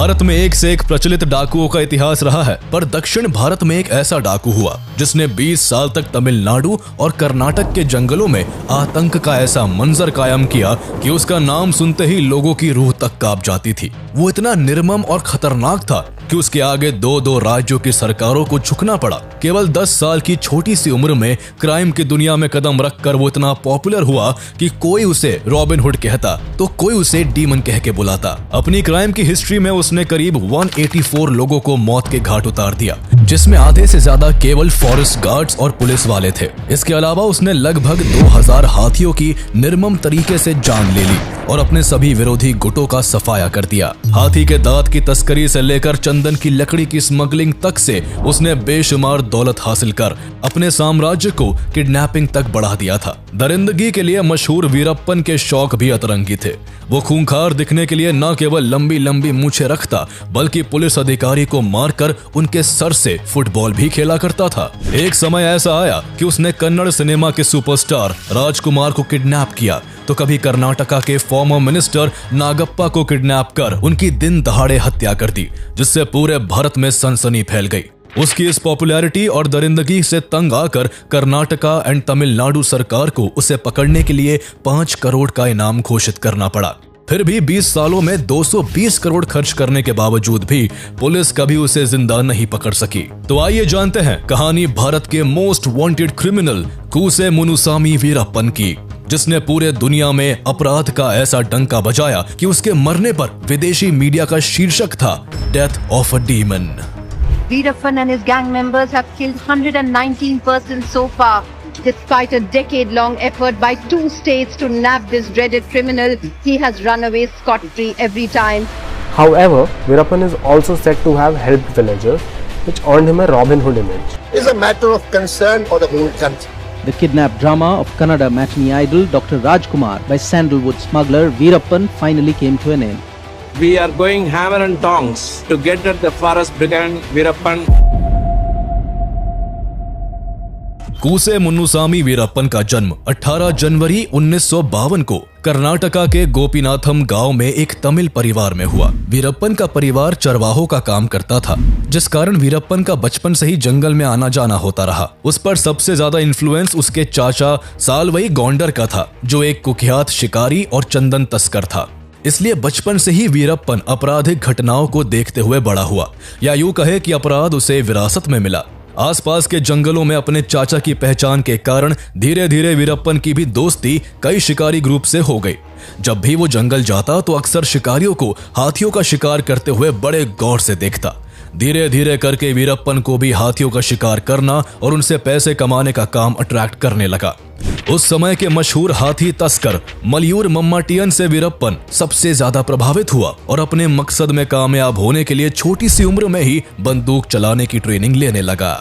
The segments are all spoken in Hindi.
भारत में एक से एक प्रचलित डाकुओं का इतिहास रहा है, पर दक्षिण भारत में एक ऐसा डाकू हुआ जिसने 20 साल तक तमिलनाडु और कर्नाटक के जंगलों में आतंक का ऐसा मंजर कायम किया कि उसका नाम सुनते ही लोगों की रूह तक कांप जाती थी। वो इतना निर्मम और खतरनाक था कि उसके आगे दो राज्यों की सरकारों को झुकना पड़ा। केवल 10 साल की छोटी सी उम्र में क्राइम की दुनिया में कदम रखकर वो इतना पॉपुलर हुआ कि कोई उसे रॉबिन हुड कहता तो कोई उसे डीमन कह के बुलाता। अपनी क्राइम की हिस्ट्री में उसने करीब 184 लोगों को मौत के घाट उतार दिया, जिसमें आधे से ज्यादा केवल फॉरेस्ट गार्ड्स और पुलिस वाले थे। इसके अलावा उसने लगभग 2000 हाथियों की निर्मम तरीके से जान ले ली और अपने सभी विरोधी गुटों का सफाया कर दिया। हाथी के दांत की तस्करी से लेकर चंदन की लकड़ी की स्मगलिंग तक से उसने बेशुमार दौलत हासिल कर अपने साम्राज्य को किडनैपिंग तक बढ़ा दिया था। दरिंदगी के लिए मशहूर वीरप्पन के शौक भी अतरंगी थे। वो खूंखार दिखने के लिए न केवल लंबी लंबी मूछें रखता बल्कि पुलिस अधिकारी को मारकर उनके सर से फुटबॉल भी खेला करता था। एक समय ऐसा आया कि उसने कन्नड़ सिनेमा के सुपरस्टार राजकुमार को किडनैप किया तो कभी कर्नाटका के फॉर्मर मिनिस्टर नागप्पा को किडनैप कर उनकी दिन दहाड़े हत्या कर दी, जिससे पूरे भारत में सनसनी फैल गई। उसकी इस पॉपुलैरिटी और दरिंदगी से तंग आकर कर्नाटका एंड तमिलनाडु सरकार को उसे पकड़ने के लिए 5 करोड़ का इनाम घोषित करना पड़ा। फिर भी 20 सालों में 220 करोड़ खर्च करने के बावजूद भी पुलिस कभी उसे जिंदा नहीं पकड़ सकी। तो आइए जानते हैं कहानी भारत के most wanted criminal Koose Munuswamy Veerappan की, जिसने पूरे दुनिया में अपराध का ऐसा डंका बजाया कि उसके मरने पर विदेशी मीडिया का शीर्षक था death of a demon. Veerappan and his gang members have killed 119 persons so far. Despite a decade-long effort by 2 states to nab this dreaded criminal, he has run away scot-free every time. However, Veerappan is also said to have helped villagers, which earned him a Robin Hood image. It is a matter of concern for the whole country. The kidnap drama of Kannada matinee idol Dr. Rajkumar by sandalwood smuggler Veerappan finally came to an end. We are going hammer and tongs to get at the forest brigand Veerappan. Koose Munuswamy Veerappan का जन्म 18 जनवरी 1952 को कर्नाटका के गोपीनाथम गांव में एक तमिल परिवार में हुआ। वीरप्पन का परिवार चरवाहों का काम करता था, जिस कारण वीरप्पन का बचपन से ही जंगल में आना जाना होता रहा। उस पर सबसे ज्यादा इन्फ्लुएंस उसके चाचा सालवई गौंडर का था, जो एक कुख्यात शिकारी और चंदन तस्कर था। इसलिए बचपन से ही वीरप्पन आपराधिक घटनाओं को देखते हुए बड़ा हुआ, या यूं कहे कि अपराध उसे विरासत में मिला। आसपास के जंगलों में अपने चाचा की पहचान के कारण धीरे धीरे वीरप्पन की भी दोस्ती कई शिकारी ग्रुप से हो गई। जब भी वो जंगल जाता तो अक्सर शिकारियों को हाथियों का शिकार करते हुए बड़े गौर से देखता। धीरे धीरे करके वीरप्पन को भी हाथियों का शिकार करना और उनसे पैसे कमाने का काम अट्रैक्ट करने लगा। उस समय के मशहूर हाथी तस्कर मलयूर मम्माटियन से वीरप्पन सबसे ज्यादा प्रभावित हुआ और अपने मकसद में कामयाब होने के लिए छोटी सी उम्र में ही बंदूक चलाने की ट्रेनिंग लेने लगा।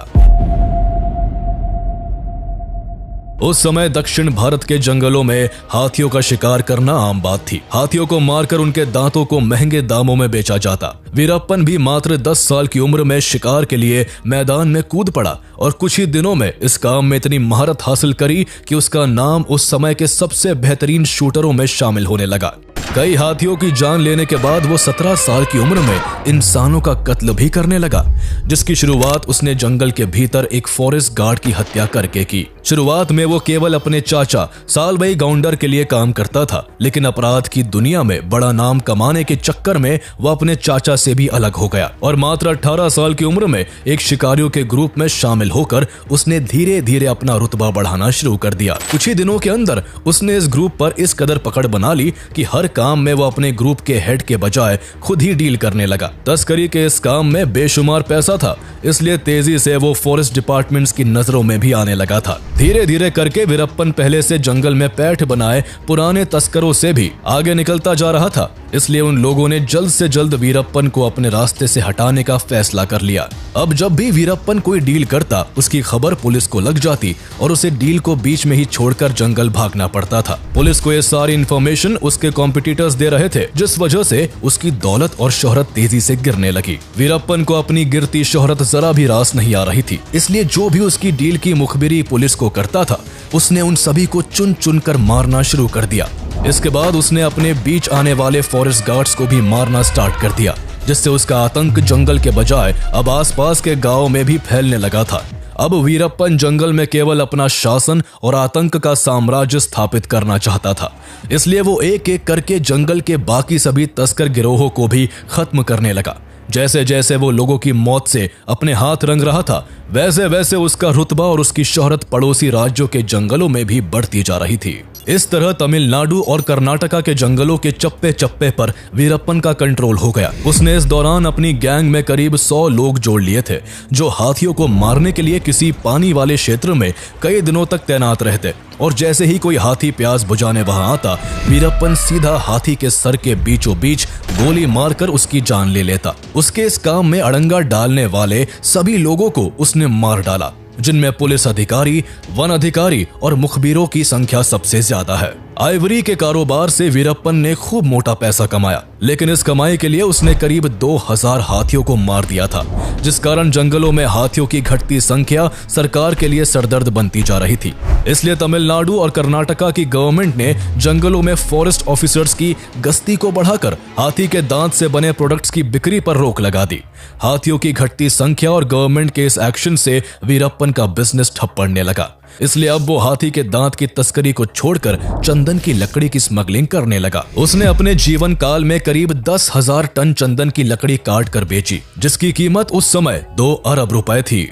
उस समय दक्षिण भारत के जंगलों में हाथियों का शिकार करना आम बात थी। हाथियों को मारकर उनके दांतों को महंगे दामों में बेचा जाता। वीरप्पन भी मात्र 10 साल की उम्र में शिकार के लिए मैदान में कूद पड़ा और कुछ ही दिनों में इस काम में इतनी महारत हासिल करी कि उसका नाम उस समय के सबसे बेहतरीन शूटरों में शामिल होने लगा। कई हाथियों की जान लेने के बाद वो 17 साल की उम्र में इंसानों का कत्ल भी करने लगा, जिसकी शुरुआत उसने जंगल के भीतर एक फॉरेस्ट गार्ड की हत्या करके की। शुरुआत में वो केवल अपने चाचा सालवई गौंडर के लिए काम करता था, लेकिन अपराध की दुनिया में बड़ा नाम कमाने के चक्कर में वो अपने चाचा से भी अलग हो गया और मात्र 18 साल की उम्र में एक शिकारियों के ग्रुप में शामिल होकर उसने धीरे धीरे अपना रुतबा बढ़ाना शुरू कर दिया। कुछ ही दिनों के अंदर उसने इस ग्रुप पर इस कदर पकड़ बना ली कि हर काम में वो अपने ग्रुप के हेड के बजाय खुद ही डील करने लगा। तस्करी के इस काम में बेशुमार पैसा था, इसलिए तेजी से वो फॉरेस्ट डिपार्टमेंट्स की नजरों में भी आने लगा था। धीरे धीरे करके वीरप्पन पहले से जंगल में पैठ बनाए पुराने तस्करों से भी आगे निकलता जा रहा था, इसलिए उन लोगों ने जल्द से जल्द वीरप्पन को अपने रास्ते से हटाने का फैसला कर लिया। अब जब भी वीरप्पन कोई डील करता उसकी खबर पुलिस को लग जाती और उसे डील को बीच में ही छोड़कर जंगल भागना पड़ता था। पुलिस को ये सारी इन्फॉर्मेशन उसके कॉम्पिटिटर्स दे रहे थे, जिस वजह से उसकी दौलत और शोहरत तेजी से गिरने लगी। वीरप्पन को अपनी गिरती शोहरत जरा भी रास नहीं आ रही थी, इसलिए जो भी उसकी डील की मुखबिरी पुलिस को करता था उसने उन सभी को चुन चुन कर मारना शुरू कर दिया। इसके बाद उसने अपने बीच आने वाले फॉरेस्ट गार्ड्स को भी मारना स्टार्ट कर दिया। जिससे उसका आतंक जंगल के बजाय अब आसपास के गांव में भी फैलने लगा था। अब वीरप्पन जंगल में केवल अपना शासन और आतंक का साम्राज्य स्थापित करना चाहता था, इसलिए वो एक एक करके जंगल के बाकी सभी तस्कर गिरोहों को भी खत्म करने लगा। जैसे जैसे वो लोगों की मौत से अपने हाथ रंग रहा था, वैसे वैसे उसका रुतबा और उसकी शोहरत पड़ोसी राज्यों के जंगलों में भी बढ़ती जा रही थी। इस तरह तमिलनाडु और कर्नाटका के जंगलों के चप्पे चप्पे पर वीरप्पन का कंट्रोल हो गया। उसने इस दौरान अपनी गैंग में करीब 100 लोग जोड़ लिए थे, जो हाथियों को मारने के लिए किसी पानी वाले क्षेत्र में कई दिनों तक तैनात रहते, और जैसे ही कोई हाथी प्यास बुझाने वहां आता, वीरप्पन सीधा हाथी के सर के बीचों बीच गोली मारकर उसकी जान ले लेता। उसके इस काम में अड़ंगा डालने वाले सभी लोगों को उसने मार डाला, जिनमें पुलिस अधिकारी, वन अधिकारी और मुखबिरों की संख्या सबसे ज्यादा है। आइवरी के कारोबार से वीरप्पन ने खूब मोटा पैसा कमाया, लेकिन इस कमाई के लिए उसने करीब 2000 हाथियों को मार दिया था, जिस कारण जंगलों में हाथियों की घटती संख्या सरकार के लिए सरदर्द बनती जा रही थी। इसलिए तमिलनाडु और कर्नाटका की गवर्नमेंट ने जंगलों में फॉरेस्ट ऑफिसर्स की गश्ती को बढ़ाकर हाथी के दांत से बने प्रोडक्ट्स की बिक्री पर रोक लगा दी। हाथियों की घटती संख्या और गवर्नमेंट के इस एक्शन से वीरप्पन का बिजनेस ठप पड़ने लगा, इसलिए अब वो हाथी के दांत की तस्करी को छोड़कर चंदन की लकड़ी की स्मगलिंग करने लगा। उसने अपने जीवन काल में करीब 10,000 टन चंदन की लकड़ी काट कर बेची, जिसकी कीमत उस समय 2 अरब रुपए थी।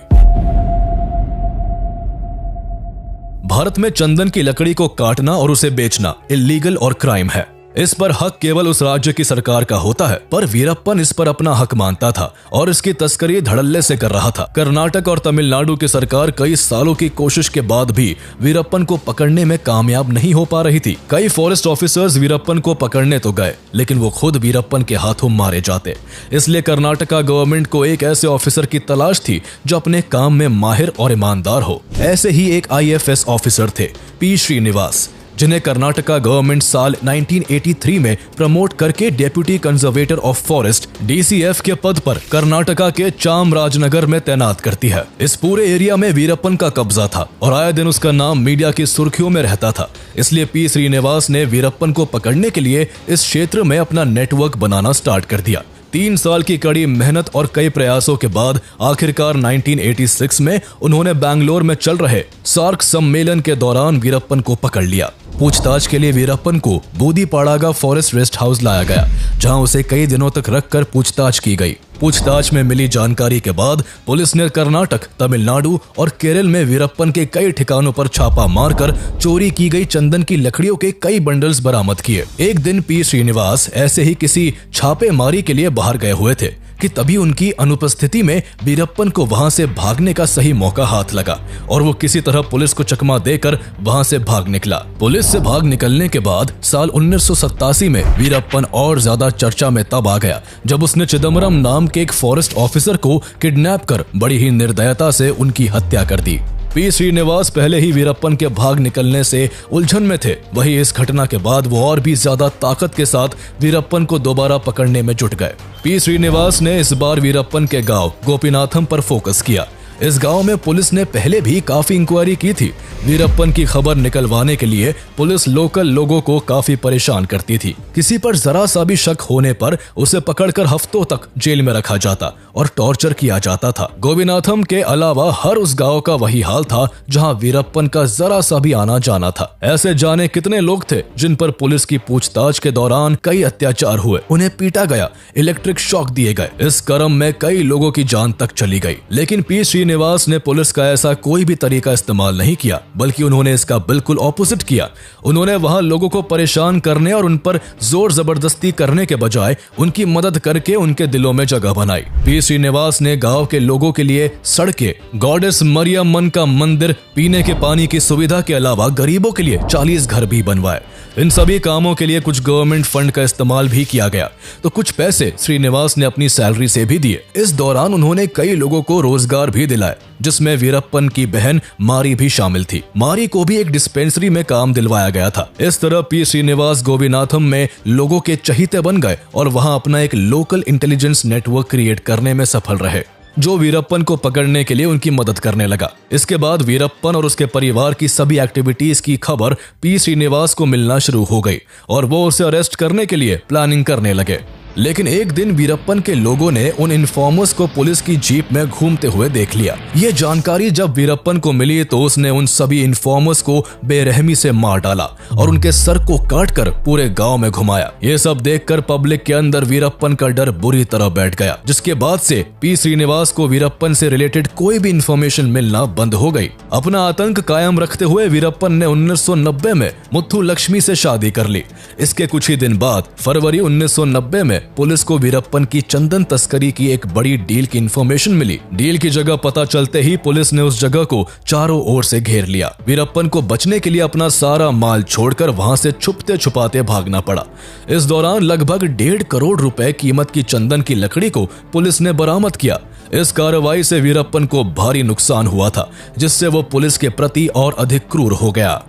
भारत में चंदन की लकड़ी को काटना और उसे बेचना इल्लीगल और क्राइम है। इस पर हक केवल उस राज्य की सरकार का होता है, पर वीरप्पन इस पर अपना हक मानता था और इसकी तस्करी धड़ल्ले से कर रहा था। कर्नाटक और तमिलनाडु की सरकार कई सालों की कोशिश के बाद भी वीरप्पन को पकड़ने में कामयाब नहीं हो पा रही थी। कई फॉरेस्ट ऑफिसर्स वीरप्पन को पकड़ने तो गए, लेकिन वो खुद वीरप्पन के हाथों मारे जाते। इसलिए कर्नाटका गवर्नमेंट को एक ऐसे ऑफिसर की तलाश थी जो अपने काम में माहिर और ईमानदार हो। ऐसे ही एक IFS ऑफिसर थे, P. श्रीनिवास, जिन्हें कर्नाटका गवर्नमेंट साल 1983 में प्रमोट करके deputy conservator of forest DCF के पद पर कर्नाटका के चामराजनगर में तैनात करती है। इस पूरे एरिया में वीरप्पन का कब्जा था और आए दिन उसका नाम मीडिया की सुर्खियों में रहता था। इसलिए P. श्रीनिवास ने वीरप्पन को पकड़ने के लिए इस क्षेत्र में अपना नेटवर्क बनाना स्टार्ट कर दिया। 3 साल की कड़ी मेहनत और कई प्रयासों के बाद आखिरकार 1986 में उन्होंने बैंगलोर में चल रहे सार्क सम्मेलन के दौरान वीरप्पन को पकड़ लिया। पूछताछ के लिए वीरप्पन को बूदीपाड़ागा फॉरेस्ट रेस्ट हाउस लाया गया, जहां उसे कई दिनों तक रखकर पूछताछ की गई। पूछताछ में मिली जानकारी के बाद पुलिस ने कर्नाटक, तमिलनाडु और केरल में वीरप्पन के कई ठिकानों पर छापा मारकर चोरी की गई चंदन की लकड़ियों के कई बंडल्स बरामद किए। एक दिन P. श्रीनिवास ऐसे ही किसी छापेमारी के लिए बाहर गए हुए थे कि तभी उनकी अनुपस्थिति में वीरप्पन को वहां से भागने का सही मौका हाथ लगा और वो किसी तरह पुलिस को चकमा देकर वहां से भाग निकला। पुलिस से भाग निकलने के बाद साल 1987 में वीरप्पन और ज्यादा चर्चा में तब आ गया जब उसने चिदम्बरम नाम के एक फॉरेस्ट ऑफिसर को किडनैप कर बड़ी ही निर्दयता से उनकी हत्या कर दी। P. श्रीनिवास पहले ही वीरप्पन के भाग निकलने से उलझन में थे, वही इस घटना के बाद वो और भी ज्यादा ताकत के साथ वीरप्पन को दोबारा पकड़ने में जुट गए। P. श्रीनिवास ने इस बार वीरप्पन के गांव गोपीनाथम पर फोकस किया। इस गांव में पुलिस ने पहले भी काफी इंक्वायरी की थी। वीरप्पन की खबर निकलवाने के लिए पुलिस लोकल लोगों को काफी परेशान करती थी। किसी पर जरा सा भी शक होने पर उसे पकड़कर हफ्तों तक जेल में रखा जाता और टॉर्चर किया जाता था। गोपीनाथम के अलावा हर उस गांव का वही हाल था जहां वीरप्पन का जरा सा भी आना जाना था। ऐसे जाने कितने लोग थे जिन पर पुलिस की पूछताछ के दौरान कई अत्याचार हुए, उन्हें पीटा गया, इलेक्ट्रिक शॉक दिए गए। इस क्रम में कई लोगों की जान तक चली गई, लेकिन P. श्रीनिवास ने पुलिस का ऐसा कोई भी तरीका इस्तेमाल नहीं किया, बल्कि उन्होंने इसका बिल्कुल ऑपोजिट किया। उन्होंने वहां लोगों को परेशान करने और उन पर जोर जबरदस्ती करने के बजाय उनकी मदद करके उनके दिलों में जगह बनाई। P. श्रीनिवास ने गांव के लोगों के लिए सड़कें, गॉडेस मरियम्मन का मंदिर, पीने के पानी की सुविधा के अलावा गरीबों के लिए 40 घर भी बनवाए। इन सभी कामों के लिए कुछ गवर्नमेंट फंड का इस्तेमाल भी किया गया, तो कुछ पैसे श्रीनिवास ने अपनी सैलरी से भी दिए। इस दौरान उन्होंने कई लोगों को रोजगार भी दिलाए, जिसमें वीरप्पन की बहन मारी भी शामिल थी। मारी को भी एक डिस्पेंसरी में काम दिलवाया गया था। इस तरह P. श्रीनिवास गोपीनाथम में लोगों के चहीते बन गए और वहां अपना एक लोकल इंटेलिजेंस नेटवर्क क्रिएट करने में सफल रहे, जो वीरप्पन को पकड़ने के लिए उनकी मदद करने लगा। इसके बाद वीरप्पन और उसके परिवार की सभी एक्टिविटीज की खबर P. श्रीनिवास को मिलना शुरू हो गई और वो उसे अरेस्ट करने के लिए प्लानिंग करने लगे। लेकिन एक दिन वीरप्पन के लोगों ने उन इन्फॉर्मर्स को पुलिस की जीप में घूमते हुए देख लिया। ये जानकारी जब वीरप्पन को मिली तो उसने उन सभी इन्फॉर्मर्स को बेरहमी से मार डाला और उनके सर को काटकर पूरे गांव में घुमाया। ये सब देखकर पब्लिक के अंदर वीरप्पन का डर बुरी तरह बैठ गया, जिसके बाद से पी श्रीनिवास को वीरप्पन से रिलेटेड कोई भी इंफॉर्मेशन मिलना बंद हो गई। अपना आतंक कायम रखते हुए वीरप्पन ने 1990 में मुथु लक्ष्मी से शादी कर ली। इसके कुछ ही दिन बाद फरवरी 1990 में पुलिस को वीरप्पन की चंदन तस्करी की एक बड़ी डील की इंफॉर्मेशन मिली। डील की जगह पता चलते ही पुलिस ने उस जगह को चारों ओर से घेर लिया। वीरप्पन को बचने के लिए अपना सारा माल छोड़कर वहां से छुपते छुपाते भागना पड़ा। इस दौरान लगभग 1.5 करोड़ रुपए कीमत की चंदन की लकड़ी को पुलिस ने बरामद किया। इस कार्रवाई से वीरप्पन को भारी नुकसान हुआ था, जिससे वो पुलिस के प्रति और अधिक क्रूर हो गया।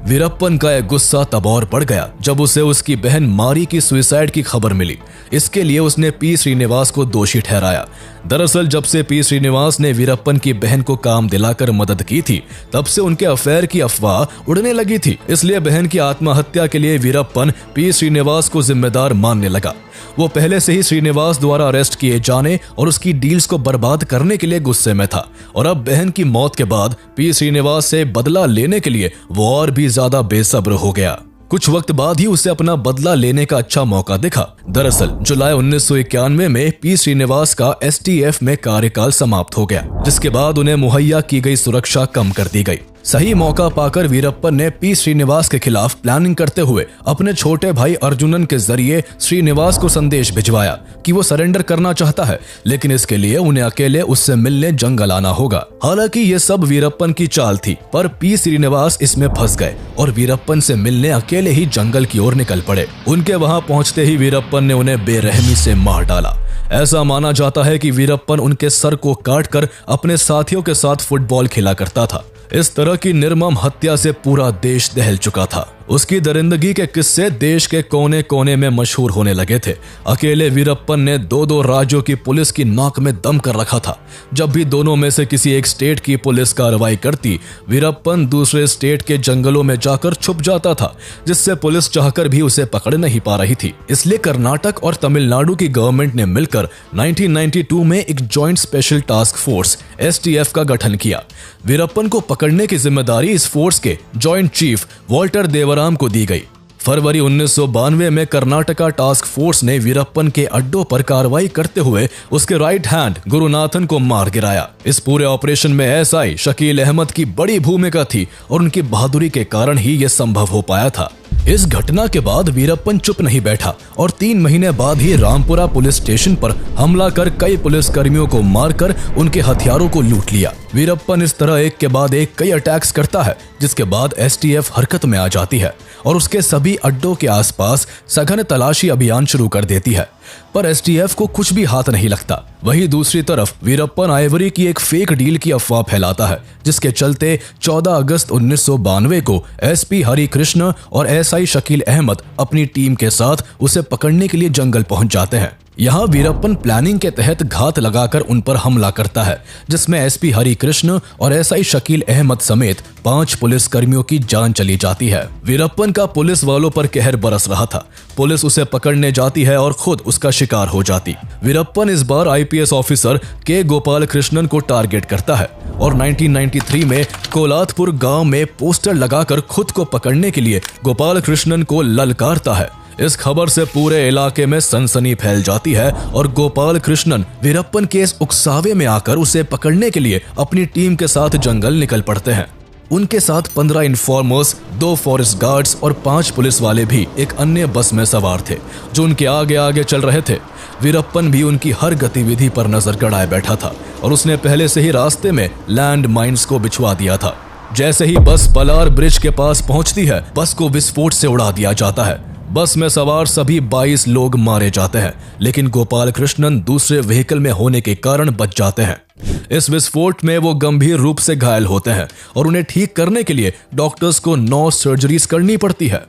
वीरप्पन का यह गुस्सा तब और बढ़ गया जब उसे उसकी बहन मारी की सुसाइड की खबर मिली। इसके लिए उसने पी श्रीनिवास को दोषी ठहराया। दरअसल जब से पी श्रीनिवास ने वीरप्पन की बहन को काम दिलाकर मदद की थी, तब से उनके अफेयर की अफवाह उड़ने लगी थी। इसलिए बहन की आत्महत्या के लिए वीरप्पन पी श्रीनिवास को जिम्मेदार मानने लगा। वो पहले से ही श्रीनिवास द्वारा अरेस्ट किए जाने और उसकी डील्स को बर्बाद करने के लिए गुस्से में था, और अब बहन की मौत के बाद पी श्रीनिवास से बदला लेने के लिए वो और भी ज्यादा बेसब्र हो गया। कुछ वक्त बाद ही उसे अपना बदला लेने का अच्छा मौका दिखा। दरअसल जुलाई 1991 में पी श्रीनिवास का STF में कार्यकाल समाप्त हो गया, जिसके बाद उन्हें मुहैया की गई सुरक्षा कम कर दी गई। सही मौका पाकर वीरप्पन ने पी श्रीनिवास के खिलाफ प्लानिंग करते हुए अपने छोटे भाई अर्जुनन के जरिए श्रीनिवास को संदेश भिजवाया कि वो सरेंडर करना चाहता है, लेकिन इसके लिए उन्हें अकेले उससे मिलने जंगल आना होगा। हालांकि ये सब वीरप्पन की चाल थी, पर पी श्रीनिवास इसमें फंस गए और वीरप्पन से मिलने अकेले ही जंगल की ओर निकल पड़े। उनके वहां पहुंचते ही वीरप्पन ने उन्हें बेरहमी से मार डाला। ऐसा माना जाता है कि वीरप्पन उनके सर को काटकर अपने साथियों के साथ फुटबॉल खेला करता था। इस तरह की निर्मम हत्या से पूरा देश दहल चुका था। उसकी दरिंदगी के किस्से देश के कोने कोने में मशहूर होने लगे थे। अकेले वीरप्पन ने 2-2 राज्यों की पुलिस की नाक में दम कर रखा था। जब भी दोनों में से किसी एक स्टेट की पुलिस कार्रवाई करती, वीरप्पन दूसरे स्टेट के जंगलों में जाकर छुप जाता था, जिससे पुलिस चाहकर भी उसे पकड़ नहीं पा रही थी। इसलिए कर्नाटक और तमिलनाडु की गवर्नमेंट ने मिलकर 1992 में एक joint special task force STF का गठन किया। वीरप्पन को पकड़ने की जिम्मेदारी इस फोर्स के जॉइंट चीफ वॉल्टर देवराम को दी गई। फरवरी 1992 में कर्नाटका टास्क फोर्स ने वीरप्पन के अड्डों पर कार्रवाई करते हुए उसके राइट हैंड गुरुनाथन को मार गिराया। इस पूरे ऑपरेशन में SI शकील अहमद की बड़ी भूमिका थी और उनकी बहादुरी के कारण ही यह संभव हो पाया था। इस घटना के बाद वीरप्पन चुप नहीं बैठा और 3 महीने बाद ही रामपुरा पुलिस स्टेशन पर हमला कर कई पुलिस कर्मियों को मारकर उनके हथियारों को लूट लिया। वीरप्पन इस तरह एक के बाद एक कई अटैक्स करता है, जिसके बाद STF हरकत में आ जाती है और उसके सभी अड्डों के आसपास सघन तलाशी अभियान शुरू कर देती है, पर STF को कुछ भी हाथ नहीं लगता। वहीं दूसरी तरफ वीरप्पन आइवरी की एक फेक डील की अफवाह फैलाता है, जिसके चलते 14 अगस्त 1992 को SP हरि कृष्ण और SI शकील अहमद अपनी टीम के साथ उसे पकड़ने के लिए जंगल पहुंच जाते हैं। यहाँ वीरप्पन प्लानिंग के तहत घात लगाकर उन पर हमला करता है, जिसमें SP हरि कृष्ण और SI शकील अहमद समेत 5 पुलिस कर्मियों की जान चली जाती है। वीरप्पन का पुलिस वालों पर कहर बरस रहा था। पुलिस उसे पकड़ने जाती है और खुद उसका शिकार हो जाती। वीरप्पन इस बार IPS ऑफिसर के गोपाल कृष्णन को टारगेट करता है और 1993 में कोलाथपुर गांव में पोस्टर लगाकर खुद को पकड़ने के लिए गोपाल कृष्णन को ललकारता है। इस खबर से पूरे इलाके में सनसनी फैल जाती है और गोपाल कृष्णन वीरप्पन के इस उकसावे में आकर उसे पकड़ने के लिए अपनी टीम के साथ जंगल निकल पड़ते हैं। उनके साथ 15 इन्फॉर्मर्स, 2 फॉरेस्ट गार्ड्स और 5 पुलिस वाले भी एक अन्य बस में सवार थे, जो उनके आगे आगे चल रहे थे। वीरप्पन भी उनकी हर गतिविधि पर नजर गड़ाए बैठा था और उसने पहले से ही रास्ते में लैंड माइन्स को बिछवा दिया था। जैसे ही बस पलार ब्रिज के पास पहुंचती है, बस को विस्फोट से उड़ा दिया जाता है। बस में सवार सभी 22 लोग मारे जाते हैं, लेकिन गोपाल कृष्णन दूसरे व्हीकल में होने के कारण बच जाते हैं। इस विस्फोट में वो गंभीर रूप से घायल होते हैं और उन्हें ठीक करने के लिए डॉक्टर्स को 9 सर्जरीज करनी पड़ती है।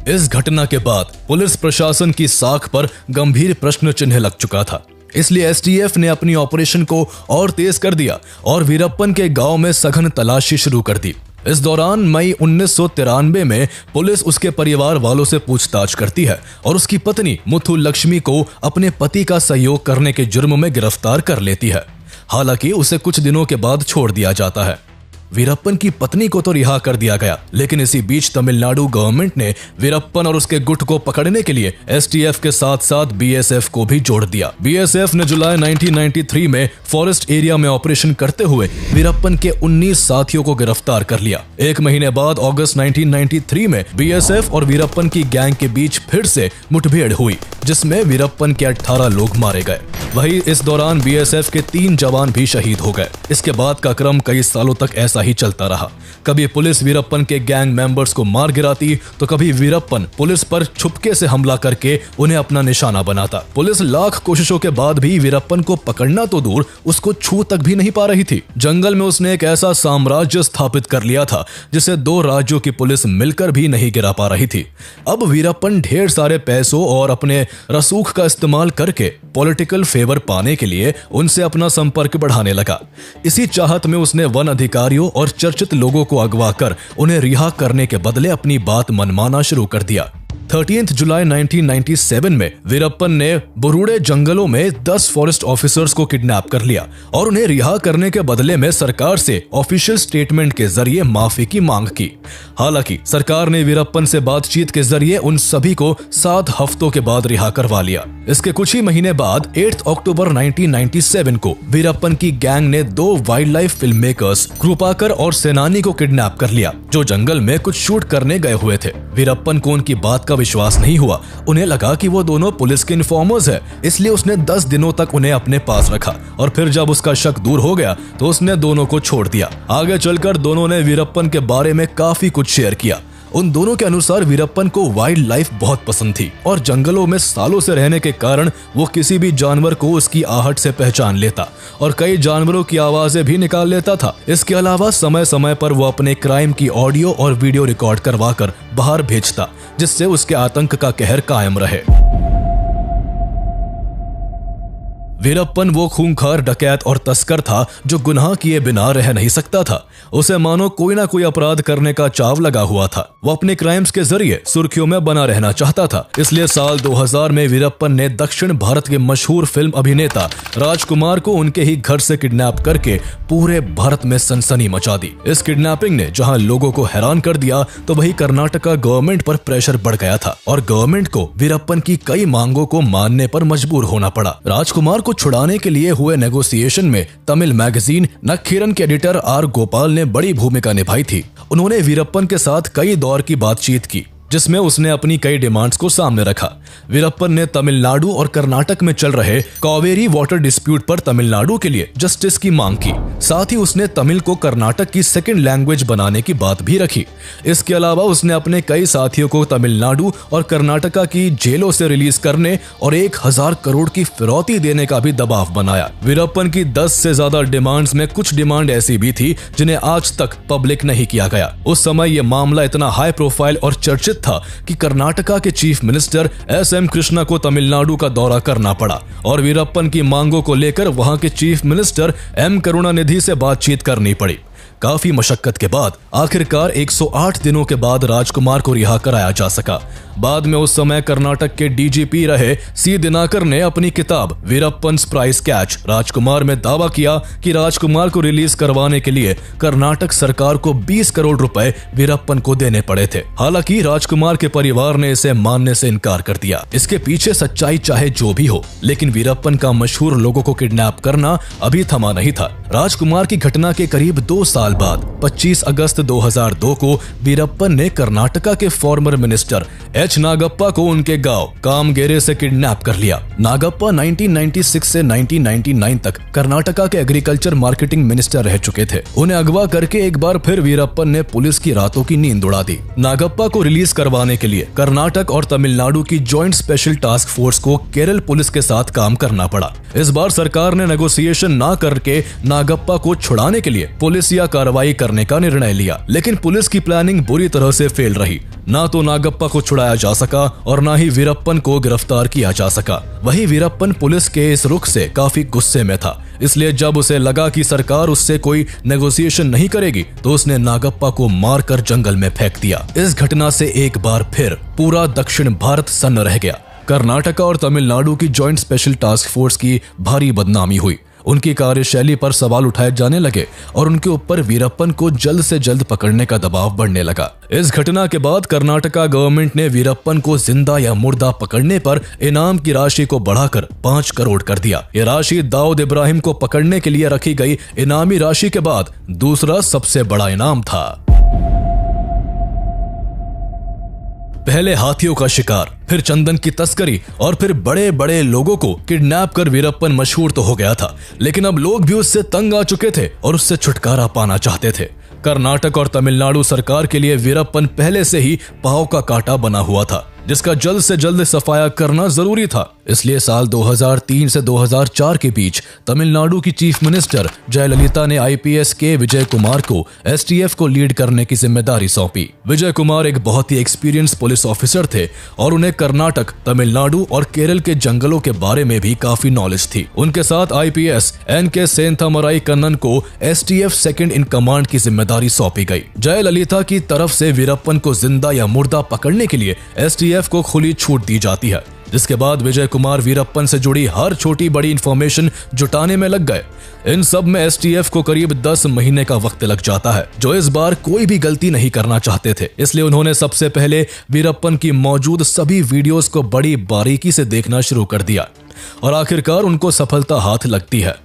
इस घटना के बाद पुलिस प्रशासन की साख पर गंभीर प्रश्न चिन्ह लग चुका था। इसलिए STF ने अपनी ऑपरेशन को और तेज कर दिया और वीरप्पन के गांव में सघन तलाशी शुरू कर दी। इस दौरान मई 1993 में पुलिस उसके परिवार वालों से पूछताछ करती है और उसकी पत्नी मुथु लक्ष्मी को अपने पति का सहयोग करने के जुर्म में गिरफ्तार कर लेती है। हालांकि उसे कुछ दिनों के बाद छोड़ दिया जाता है। वीरप्पन की पत्नी को तो रिहा कर दिया गया, लेकिन इसी बीच तमिलनाडु गवर्नमेंट ने वीरप्पन और उसके गुट को पकड़ने के लिए एसटीएफ के साथ साथ बीएसएफ को भी जोड़ दिया। बीएसएफ ने जुलाई 1993 में फॉरेस्ट एरिया में ऑपरेशन करते हुए वीरप्पन के 19 साथियों को गिरफ्तार कर लिया। एक महीने बाद अगस्त 1993 में बीएसएफ और वीरप्पन की गैंग के बीच फिर से मुठभेड़ हुई, जिसमें वीरप्पन के 18 लोग मारे गए। वहीं इस दौरान बीएसएफ के 3 जवान भी शहीद हो गए। इसके बाद का क्रम कई सालों तक ऐसा ही चलता रहा। कभी पुलिस वीरप्पन के गैंग मेंबर्स को मार गिराती, तो कभी वीरप्पन पुलिस पर छुपके से हमला करके उन्हें अपना निशाना बनाता। पुलिस लाख कोशिशों के बाद भी वीरप्पन को पकड़ना तो दूर, उसको छू तक भी नहीं पा रही थी। जंगल में उसने एक ऐसा साम्राज्य स्थापित कर लिया था जिसे 2 राज्यों की पुलिस मिलकर भी नहीं गिरा पा रही थी। अब वीरप्पन ढेर सारे पैसों और अपने रसूख का इस्तेमाल करके पॉलिटिकल फेवर पाने के लिए उनसे अपना संपर्क बढ़ाने लगा। इसी चाहत में उसने वन अधिकारियों और चर्चित लोगों को अगवा कर उन्हें रिहा करने के बदले अपनी बात मनमाना शुरू कर दिया। 13 जुलाई 1997 में वीरप्पन ने बुरुड़े जंगलों में 10 फॉरेस्ट ऑफिसर्स को किडनैप कर लिया और उन्हें रिहा करने के बदले में सरकार से ऑफिशियल स्टेटमेंट के जरिए माफी की मांग की। हालांकि सरकार ने वीरप्पन से बातचीत के जरिए उन सभी को 7 हफ्तों के बाद रिहा करवा लिया। इसके कुछ ही महीने बाद 8 अक्टूबर 1997 को वीरप्पन की गैंग ने 2 वाइल्ड लाइफ फिल्म मेकर्स कृपाकर और सेनानी को किडनैप कर लिया, जो जंगल में कुछ शूट करने गए हुए थे। वीरप्पन को उनकी बात का विश्वास नहीं हुआ। उन्हें लगा कि वो दोनों पुलिस के इन्फॉर्मर्स हैं, इसलिए उसने 10 दिनों तक उन्हें अपने पास रखा और फिर जब उसका शक दूर हो गया तो उसने दोनों को छोड़ दिया। आगे चलकर दोनों ने वीरप्पन के बारे में काफी कुछ शेयर किया। उन दोनों के अनुसार वीरप्पन को वाइल्ड लाइफ बहुत पसंद थी और जंगलों में सालों से रहने के कारण वो किसी भी जानवर को उसकी आहट से पहचान लेता और कई जानवरों की आवाजें भी निकाल लेता था। इसके अलावा समय समय पर वो अपने क्राइम की ऑडियो और वीडियो रिकॉर्ड करवाकर बाहर भेजता, जिससे उसके आतंक का कहर कायम रहे। वीरप्पन वो खूंखार डकैत और तस्कर था जो गुनाह किए बिना रह नहीं सकता था। उसे मानो कोई ना कोई अपराध करने का चाव लगा हुआ था। वो अपने क्राइम्स के जरिए सुर्खियों में बना रहना चाहता था। इसलिए साल 2000 में वीरप्पन ने दक्षिण भारत के मशहूर फिल्म अभिनेता राजकुमार को उनके ही घर से किडनैप करके पूरे भारत में सनसनी मचा दी। इस किडनैपिंग ने जहां लोगों को हैरान कर दिया, तो वहीं कर्नाटका गवर्नमेंट पर प्रेशर बढ़ गया था और गवर्नमेंट को वीरप्पन की कई मांगों को मानने पर मजबूर होना पड़ा। राजकुमार को छुड़ाने के लिए हुए नेगोशिएशन में तमिल मैगजीन नक्खीरन के एडिटर आर गोपाल ने बड़ी भूमिका निभाई थी। उन्होंने वीरप्पन के साथ कई दौर की बातचीत की, जिसमें उसने अपनी कई डिमांड्स को सामने रखा। वीरप्पन ने तमिलनाडु और कर्नाटक में चल रहे कावेरी वाटर डिस्प्यूट पर तमिलनाडु के लिए जस्टिस की मांग की। साथ ही उसने तमिल को कर्नाटक की सेकंड लैंग्वेज बनाने की बात भी रखी। इसके अलावा उसने अपने कई साथियों को तमिलनाडु और कर्नाटका की जेलों से रिलीज करने और 1000 करोड़ की फिरौती देने का भी दबाव बनाया। वीरप्पन की 10 से ज्यादा डिमांड्स में कुछ डिमांड ऐसी भी थी जिन्हें आज तक पब्लिक नहीं किया गया। उस समय यह मामला इतना हाई प्रोफाइल और चर्चित था कि कर्नाटका के चीफ मिनिस्टर एस.एम. कृष्णा को तमिलनाडु का दौरा करना पड़ा और वीरप्पन की मांगों को लेकर वहां के चीफ मिनिस्टर एम. करुणानिधि से बातचीत करनी पड़ी। काफी मशक्कत के बाद आखिरकार 108 दिनों के बाद राजकुमार को रिहा कराया जा सका। बाद में उस समय कर्नाटक के डीजीपी रहे सी दिनाकर ने अपनी किताब वीरप्पन्स प्राइस कैच राजकुमार में दावा किया कि राजकुमार को रिलीज करवाने के लिए कर्नाटक सरकार को 20 करोड़ रुपए वीरप्पन को देने पड़े थे। हालांकि राजकुमार के परिवार ने इसे मानने से इनकार कर दिया। इसके पीछे सच्चाई चाहे जो भी हो, लेकिन वीरप्पन का मशहूर लोगों को किडनैप करना अभी थमा नहीं था। राजकुमार की घटना के करीब 2 साल बाद 25 अगस्त 2002 को वीरप्पन ने कर्नाटका के फॉर्मर मिनिस्टर एच नागप्पा को उनके गांव कामगेरे से किडनैप कर लिया। नागप्पा 1996 से 1999 तक कर्नाटका के एग्रीकल्चर मार्केटिंग मिनिस्टर रह चुके थे। उन्हें अगवा करके एक बार फिर वीरप्पन ने पुलिस की रातों की नींद उड़ा दी। नागप्पा को रिलीज करवाने के लिए कर्नाटक और तमिलनाडु की जॉइंट स्पेशल टास्क फोर्स को केरल पुलिस के साथ काम करना पड़ा। इस बार सरकार ने नेगोशिएशन ना करके नागप्पा को छुड़ाने के लिए पुलिस या कार्रवाई करने का निर्णय लिया, लेकिन पुलिस की प्लानिंग बुरी तरह से फेल रही। ना तो नागप्पा को छुड़ाया जा सका और ना ही वीरप्पन को गिरफ्तार किया जा सका। वहीं वीरप्पन पुलिस के इस रुख से काफी गुस्से में था, इसलिए जब उसे लगा कि सरकार उससे कोई नेगोशिएशन नहीं करेगी तो उसने नागप्पा को मारकर जंगल में फेंक दिया। इस घटना से एक बार फिर पूरा दक्षिण भारत सन्न रह गया। कर्नाटका और तमिलनाडु की जॉइंट स्पेशल टास्क फोर्स की भारी बदनामी हुई। उनकी कार्यशैली पर सवाल उठाए जाने लगे और उनके ऊपर वीरप्पन को जल्द से जल्द पकड़ने का दबाव बढ़ने लगा। इस घटना के बाद कर्नाटका गवर्नमेंट ने वीरप्पन को जिंदा या मुर्दा पकड़ने पर इनाम की राशि को बढ़ाकर 5 करोड़ कर दिया। यह राशि दाऊद इब्राहिम को पकड़ने के लिए रखी गई इनामी राशि के बाद दूसरा सबसे बड़ा इनाम था। पहले हाथियों का शिकार, फिर चंदन की तस्करी और फिर बड़े बड़े लोगों को किडनैप कर वीरप्पन मशहूर तो हो गया था, लेकिन अब लोग भी उससे तंग आ चुके थे और उससे छुटकारा पाना चाहते थे। कर्नाटक और तमिलनाडु सरकार के लिए वीरप्पन पहले से ही पांव का कांटा बना हुआ था, जिसका जल्द से जल्द सफाया करना जरूरी था। इसलिए साल 2003 से 2004 के बीच तमिलनाडु की चीफ मिनिस्टर जयललिता ने आईपीएस के विजय कुमार को एसटीएफ को लीड करने की जिम्मेदारी सौंपी। विजय कुमार एक बहुत ही एक्सपीरियंस पुलिस ऑफिसर थे और उन्हें कर्नाटक, तमिलनाडु और केरल के जंगलों के बारे में भी काफी नॉलेज थी। उनके साथ आईपीएस एनके सेंथामराई कन्नन को एसटीएफ सेकंड इन कमांड की जिम्मेदारी सौंपी गई। जयललिता की तरफ से वीरप्पन को जिंदा या मुर्दा पकड़ने के लिए एसटीएफ को खुली छूट दी जाती है, जिसके बाद विजय कुमार वीरप्पन से जुड़ी हर छोटी बड़ी इंफॉर्मेशन जुटाने में लग गए। इन सब में एसटीएफ को करीब 10 महीने का वक्त लग जाता है, जो इस बार कोई भी गलती नहीं करना चाहते थे। इसलिए उन्होंने सबसे पहले वीरप्पन की मौजूद सभी वीडियोस को बड़ी बारीकी से देखना शुरू कर दिया और आखिरकार उनको सफलता हाथ लगती है।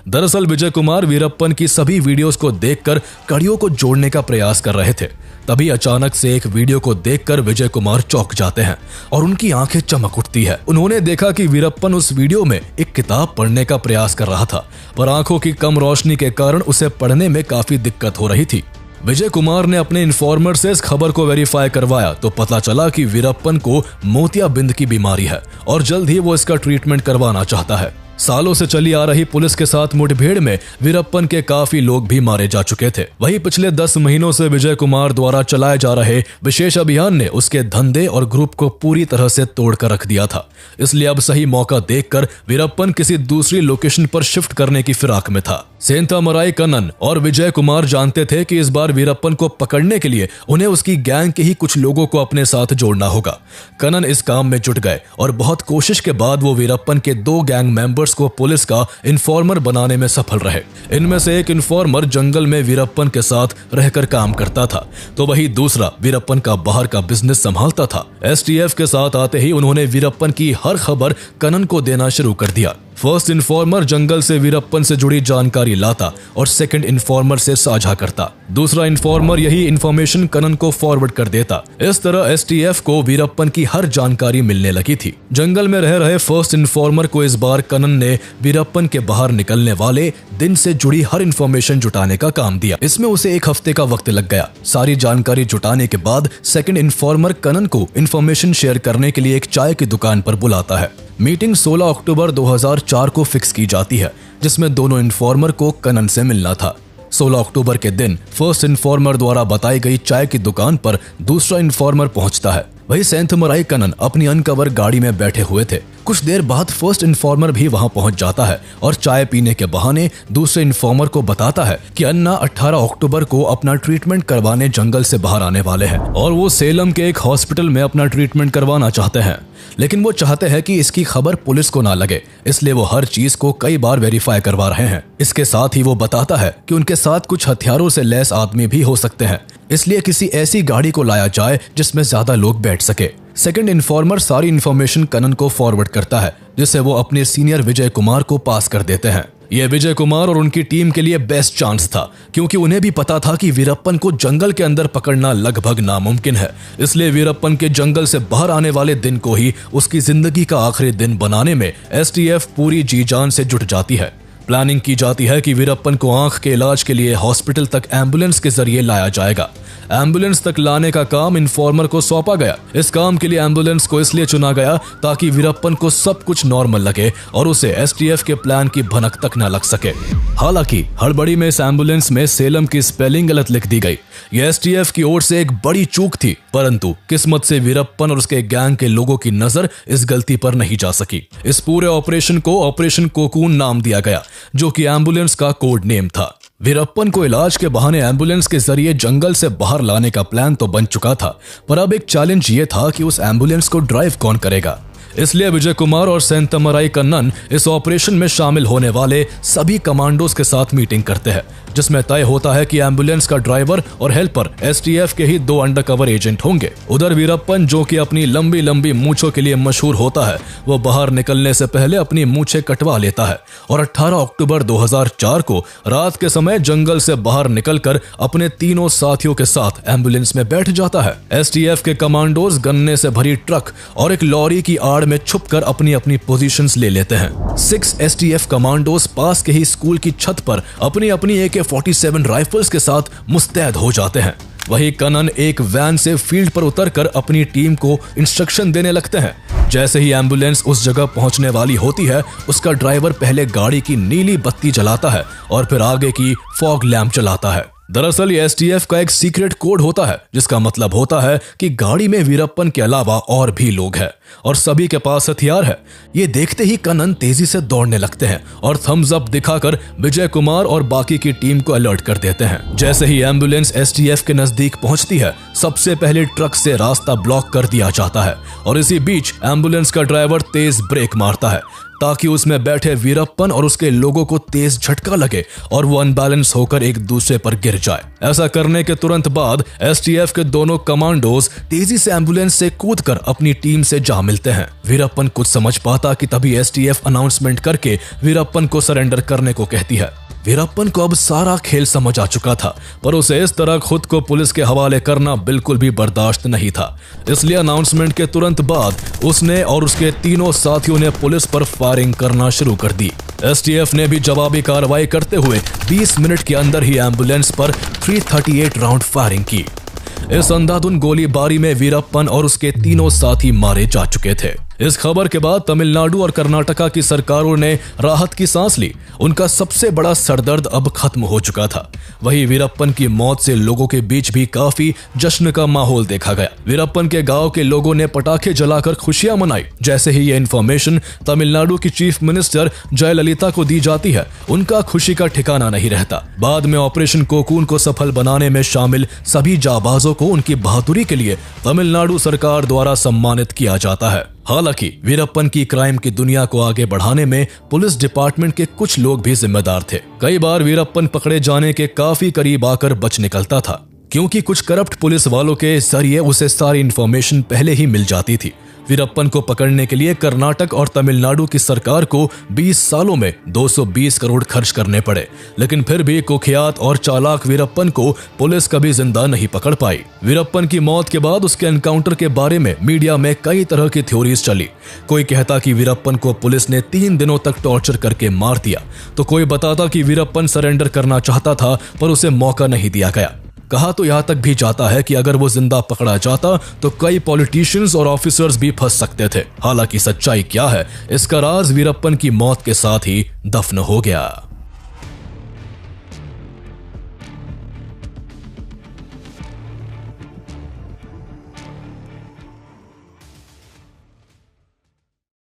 दरअसल विजय कुमार वीरप्पन की सभी वीडियोस को देखकर कड़ियों को जोड़ने का प्रयास कर रहे थे। तभी अचानक से एक वीडियो को देखकर विजय कुमार चौंक जाते हैं और उनकी आंखें चमक उठती है। उन्होंने देखा कि वीरप्पन उस वीडियो में एक किताब पढ़ने का प्रयास कर रहा था, पर आंखों की कम रोशनी के कारण उसे पढ़ने में काफी दिक्कत हो रही थी। विजय कुमार ने अपने इन्फॉर्मर से इस खबर को वेरीफाई करवाया तो पता चला कि वीरप्पन को मोतियाबिंद की बीमारी है और जल्द ही वो इसका ट्रीटमेंट करवाना चाहता है। सालों से चली आ रही पुलिस के साथ मुठभेड़ में वीरप्पन के काफी लोग भी मारे जा चुके थे। वहीं पिछले 10 महीनों से विजय कुमार द्वारा चलाए जा रहे विशेष अभियान ने उसके धंधे और ग्रुप को पूरी तरह से तोड़कर रख दिया था। इसलिए अब सही मौका देखकर वीरप्पन किसी दूसरी लोकेशन पर शिफ्ट करने की फिराक में था। सेंथामराई कन्नन और विजय कुमार जानते थे कि इस बार वीरप्पन को पकड़ने के लिए उन्हें उसकी गैंग के ही कुछ लोगों को अपने साथ जोड़ना होगा। कन्नन इस काम में जुट गए और बहुत कोशिश के बाद वो वीरप्पन के 2 गैंग मेंबर्स को पुलिस का इन्फॉर्मर बनाने में सफल रहे। इनमें से एक इन्फॉर्मर जंगल में वीरप्पन के साथ रहकर काम करता था, तो वही दूसरा वीरप्पन का बाहर का बिजनेस संभालता था। एसटीएफ के साथ आते ही उन्होंने वीरप्पन की हर खबर कन्नन को देना शुरू कर दिया। फर्स्ट इन्फॉर्मर जंगल से वीरप्पन से जुड़ी जानकारी लाता और सेकंड इन्फॉर्मर से साझा करता। दूसरा इन्फॉर्मर यही इन्फॉर्मेशन कन्नन को फॉरवर्ड कर देता। इस तरह एसटीएफ को वीरप्पन की हर जानकारी मिलने लगी थी। जंगल में रह रहे फर्स्ट इन्फॉर्मर को इस बार कन्नन ने वीरप्पन के बाहर निकलने वाले दिन से जुड़ी हर इन्फॉर्मेशन जुटाने का काम दिया। इसमें उसे 1 हफ्ते का वक्त लग गया। सारी जानकारी जुटाने के बाद सेकंड इन्फॉर्मर कन्नन को इन्फॉर्मेशन शेयर करने के लिए एक चाय की दुकान पर बुलाता है। मीटिंग 16 अक्टूबर 2004 को फिक्स की जाती है, जिसमें दोनों इन्फॉर्मर को कन्नन से मिलना था। 16 अक्टूबर के दिन फर्स्ट इन्फॉर्मर द्वारा बताई गई चाय की दुकान पर दूसरा इन्फॉर्मर पहुंचता है। वही सेंथामराई कन्नन अपनी अनकवर गाड़ी में बैठे हुए थे। कुछ देर बाद फर्स्ट इन्फॉर्मर भी वहां पहुंच जाता है और चाय पीने के बहाने दूसरे इन्फॉर्मर को बताता है कि अन्ना 18 अक्टूबर को अपना ट्रीटमेंट करवाने जंगल से बाहर आने वाले हैं और वो सेलम के एक हॉस्पिटल में अपना ट्रीटमेंट करवाना चाहते हैं, लेकिन वो चाहते हैं कि इसकी खबर पुलिस को ना लगे, इसलिए वो हर चीज को कई बार वेरीफाई करवा रहे हैं। इसके साथ ही वो बताता है कि उनके साथ कुछ हथियारों से लैस आदमी भी हो सकते हैं, इसलिए किसी ऐसी गाड़ी को लाया जाए जिसमें ज्यादा लोग बैठ सके। सेकंड इन्फॉर्मर सारी इन्फॉर्मेशन कन्नन को फॉरवर्ड करता है, जिससे वो अपने सीनियर विजय कुमार को पास कर देते हैं। यह विजय कुमार और उनकी टीम के लिए बेस्ट चांस था, क्योंकि उन्हें भी पता था कि वीरप्पन को जंगल के अंदर पकड़ना लगभग नामुमकिन है। इसलिए वीरप्पन के जंगल से बाहर आने वाले दिन को ही उसकी जिंदगी का आखिरी दिन बनाने में एसटीएफ पूरी जी जान से जुट जाती है। प्लानिंग की जाती है कि वीरप्पन को आंख के इलाज के लिए हॉस्पिटल तक एम्बुलेंस के जरिए लाया जाएगा। एम्बुलेंस तक लाने का काम इन्फॉर्मर को सौंपा गया। इस काम के लिए एम्बुलेंस को इसलिए चुना गया ताकि वीरप्पन को सब कुछ नॉर्मल लगे और उसे एसटीएफ के प्लान की भनक तक न लग सके। हालांकि हड़बड़ी में इस एम्बुलेंस में सेलम की स्पेलिंग गलत लिख दी गई। यह एसटीएफ की ओर से एक बड़ी चूक थी, परंतु किस्मत से वीरप्पन और उसके गैंग के लोगों की नजर इस गलती पर नहीं जा सकी। इस पूरे ऑपरेशन को ऑपरेशन कोकून नाम दिया गया, जो कि एम्बुलेंस का कोड नेम था। वीरप्पन को इलाज के बहाने एम्बुलेंस के जरिए जंगल से बाहर लाने का प्लान तो बन चुका था, पर अब एक चैलेंज ये था कि उस एम्बुलेंस को ड्राइव कौन करेगा। इसलिए विजय कुमार और सेंतमराई कन्नन इस ऑपरेशन में शामिल होने वाले सभी कमांडोज के साथ मीटिंग करते हैं, जिसमें तय होता है कि एम्बुलेंस का ड्राइवर और हेल्पर एसटीएफ के ही 2 अंडरकवर एजेंट होंगे। उधर वीरप्पन, जो कि अपनी लंबी लंबी मूंछों के लिए मशहूर होता है, वो बाहर निकलने से पहले अपनी मूंछें कटवा लेता है और 18 अक्टूबर 2004 को रात के समय जंगल से बाहर निकलकर अपने तीनों साथियों के साथ एम्बुलेंस में बैठ जाता है। एसटीएफ के कमांडोज गन्ने से भरी ट्रक और एक लॉरी की आड़ में छुपकर अपनी अपनी पोजीशंस ले लेते हैं। 6 एसटीएफ कमांडोज पास के ही स्कूल की छत पर अपनी अपनी AK-47 राइफल्स के साथ मुस्तैद हो जाते हैं। वही कनन एक वैन से फील्ड पर उतरकर अपनी टीम को इंस्ट्रक्शन देने लगते हैं। जैसे ही एम्बुलेंस उस जगह पहुंचने वाली होती है, उसका ड्राइवर पहले गाड़ी की नीली बत्ती जलाता है और फिर आगे की फॉग लैंप जलाता है। दरअसल ये एसटीएफ का एक सीक्रेट कोड होता है, जिसका मतलब होता है कि गाड़ी में वीरप्पन के अलावा और भी लोग हैं और सभी के पास हथियार है। ये देखते ही कनन तेजी से दौड़ने लगते हैं और थम्स अप दिखाकर विजय कुमार और बाकी की टीम को अलर्ट कर देते हैं। जैसे ही एम्बुलेंस एसटीएफ के नजदीक पहुंचती है, सबसे पहले ट्रक से रास्ता ब्लॉक कर दिया जाता है और इसी बीच एम्बुलेंस का ड्राइवर तेज ब्रेक मारता है ताकि उसमें बैठे वीरप्पन और उसके लोगों को तेज झटका लगे और वो अनबैलेंस होकर एक दूसरे पर गिर जाए। ऐसा करने के तुरंत बाद एसटीएफ के दोनों कमांडोज तेजी से एम्बुलेंस से कूदकर अपनी टीम से जा मिलते हैं। वीरप्पन कुछ समझ पाता कि तभी एसटीएफ अनाउंसमेंट करके वीरप्पन को सरेंडर करने को कहती है। वीरप्पन को अब सारा खेल समझ आ चुका था, पर उसे इस तरह खुद को पुलिस के हवाले करना बिल्कुल भी बर्दाश्त नहीं था। इसलिए अनाउंसमेंट के तुरंत बाद उसने और उसके तीनों साथियों ने पुलिस पर फायरिंग करना शुरू कर दी। एसटीएफ ने भी जवाबी कार्रवाई करते हुए 20 मिनट के अंदर ही एम्बुलेंस पर 338 राउंड फायरिंग की। इस अंधाधुन गोलीबारी में वीरप्पन और उसके तीनों साथी मारे जा चुके थे। इस खबर के बाद तमिलनाडु और कर्नाटका की सरकारों ने राहत की सांस ली। उनका सबसे बड़ा सरदर्द अब खत्म हो चुका था। वहीं वीरप्पन की मौत से लोगों के बीच भी काफी जश्न का माहौल देखा गया। वीरप्पन के गांव के लोगों ने पटाखे जलाकर खुशियां मनाई। जैसे ही ये इन्फॉर्मेशन तमिलनाडु की चीफ मिनिस्टर जयललिता को दी जाती है, उनका खुशी का ठिकाना नहीं रहता। बाद में ऑपरेशन कोकून को सफल बनाने में शामिल सभी जाबाजों को उनकी बहादुरी के लिए तमिलनाडु सरकार द्वारा सम्मानित किया जाता है। हालांकि वीरप्पन की क्राइम की दुनिया को आगे बढ़ाने में पुलिस डिपार्टमेंट के कुछ लोग भी जिम्मेदार थे। कई बार वीरप्पन पकड़े जाने के काफी करीब आकर बच निकलता था, क्योंकि कुछ करप्ट पुलिस वालों के जरिए उसे सारी इंफॉर्मेशन पहले ही मिल जाती थी। वीरप्पन को पकड़ने के लिए कर्नाटक और तमिलनाडु की सरकार को 20 सालों में 220 करोड़ खर्च करने पड़े, लेकिन फिर भी कुख्यात और चालाक वीरप्पन को पुलिस कभी जिंदा नहीं पकड़ पाई। वीरप्पन की मौत के बाद उसके एनकाउंटर के बारे में मीडिया में कई तरह की थ्योरीज चली। कोई कहता कि वीरप्पन को पुलिस ने 3 दिनों तक टॉर्चर करके मार दिया, तो कोई बताता कि वीरप्पन सरेंडर करना चाहता था पर उसे मौका नहीं दिया गया। कहा तो यहाँ तक भी जाता है कि अगर वो जिंदा पकड़ा जाता तो कई पॉलिटिशियंस और ऑफिसर्स भी फंस सकते थे। हालांकि सच्चाई क्या है, इसका राज वीरप्पन की मौत के साथ ही दफन हो गया।